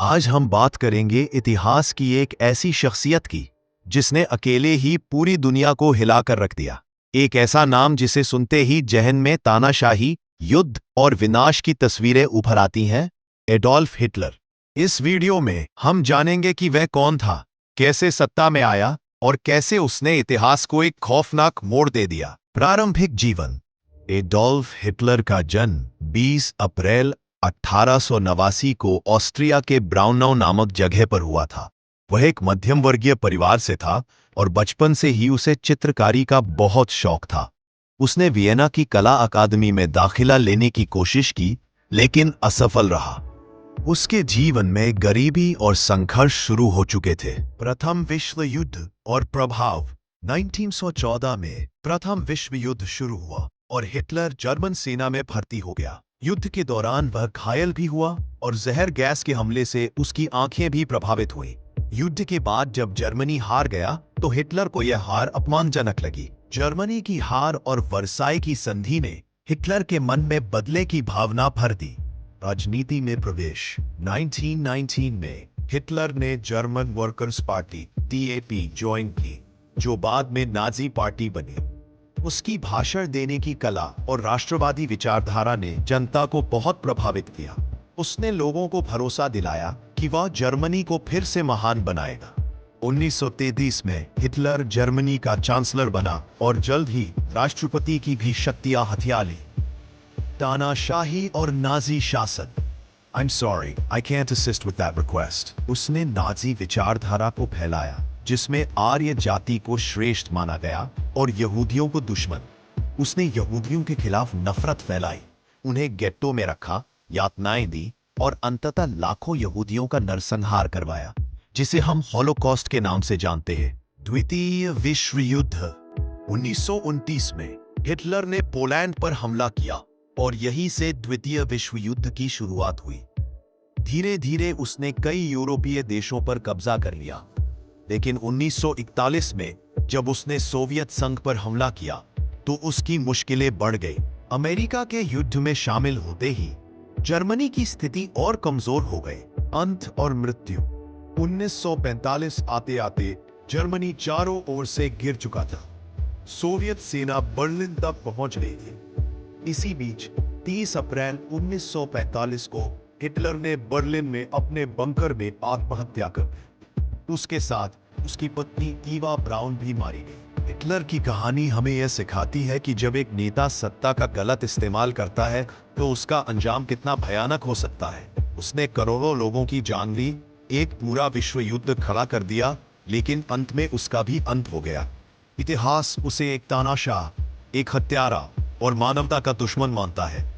आज हम बात करेंगे इतिहास की एक ऐसी शख्सियत की जिसने अकेले ही पूरी दुनिया को हिलाकर रख दिया। एक ऐसा नाम जिसे सुनते ही जहन में तानाशाही, युद्ध और विनाश की तस्वीरें उभर आती हैं, एडोल्फ हिटलर। इस वीडियो में हम जानेंगे कि वह कौन था, कैसे सत्ता में आया और कैसे उसने इतिहास को एक खौफनाक मोड़ दे दिया। प्रारंभिक जीवन। एडोल्फ हिटलर का जन्म 20 अप्रैल 1889 को ऑस्ट्रिया के ब्राउनौ नामक जगह पर हुआ था। वह एक मध्यम वर्गीय परिवार से था और बचपन से ही उसे चित्रकारी का बहुत शौक था। उसने वियना की कला अकादमी में दाखिला लेने की कोशिश की, लेकिन असफल रहा। उसके जीवन में गरीबी और संघर्ष शुरू हो चुके थे। प्रथम विश्व युद्ध और प्रभाव। 1914 में प्रथम विश्व युद्ध शुरू हुआ और हिटलर जर्मन सेना में भर्ती हो गया। युद्ध के दौरान वह घायल भी हुआ और जहर गैस के हमले से उसकी आंखें भी प्रभावित हुई। युद्ध के बाद जब जर्मनी हार गया तो हिटलर को यह हार अपमानजनक लगी। जर्मनी की हार और वर्साई की संधि ने हिटलर के मन में बदले की भावना भर दी। राजनीति में प्रवेश। 1919 में हिटलर ने German workers party (DAP) join की, जो बाद में नाजी पार्टी बनी। उसकी भाषण देने की कला और राष्ट्रवादी विचारधारा ने जनता को बहुत प्रभावित किया। उसने लोगों को भरोसा दिलाया कि वह जर्मनी को फिर से महान बनाएगा। 1933 में हिटलर जर्मनी का चांसलर बना और जल्द ही राष्ट्रपति की भी शक्तियां हथिया ली। तानाशाही और नाजी शासन। I'm sorry, I can't assist with that request. उसने नाजी विचारधारा को फैलाया, जिसमें आर्य जाति को श्रेष्ठ माना गया और यहूदियों को दुश्मन। उसने यहूदियों के खिलाफ नफरत फैलाई, उन्हें गेट्टो में रखा, यातनाएं दी और अंततः लाखों यहूदियों का नरसंहार करवाया, जिसे हम हॉलोकॉस्ट के नाम से जानते हैं। द्वितीय विश्व युद्ध। 1929 में हिटलर ने पोलैंड पर हमला किया और यहीं से द्वितीय विश्व युद्ध की शुरुआत हुई। धीरे धीरे उसने कई यूरोपीय देशों पर कब्जा कर लिया, लेकिन 1941 में जब उसने सोवियत संघ पर हमला किया तो उसकी मुश्किलें बढ़ गई। अमेरिका के युद्ध में शामिल होते ही जर्मनी की स्थिति और कमजोर हो गई। अंत और मृत्यु। 1945 आते आते जर्मनी चारों ओर से गिर चुका था। सोवियत सेना बर्लिन तक पहुंच गई थी। इसी बीच 30 अप्रैल 1945 को हिटलर ने बर्लिन में अपने बंकर में आत्महत्या कर दी। उसके साथ उसकी पत्नी ईवा ब्राउन भी मारी गई। हिटलर की कहानी हमें यह सिखाती है कि जब एक नेता सत्ता का गलत इस्तेमाल करता है तो उसका अंजाम कितना भयानक हो सकता है। उसने करोड़ों लोगों की जान ली, एक पूरा विश्व युद्ध खड़ा कर दिया, लेकिन अंत में उसका भी अंत हो गया। इतिहास उसे एक तानाशाह, एक हत्यारा और मानवता का दुश्मन मानता है।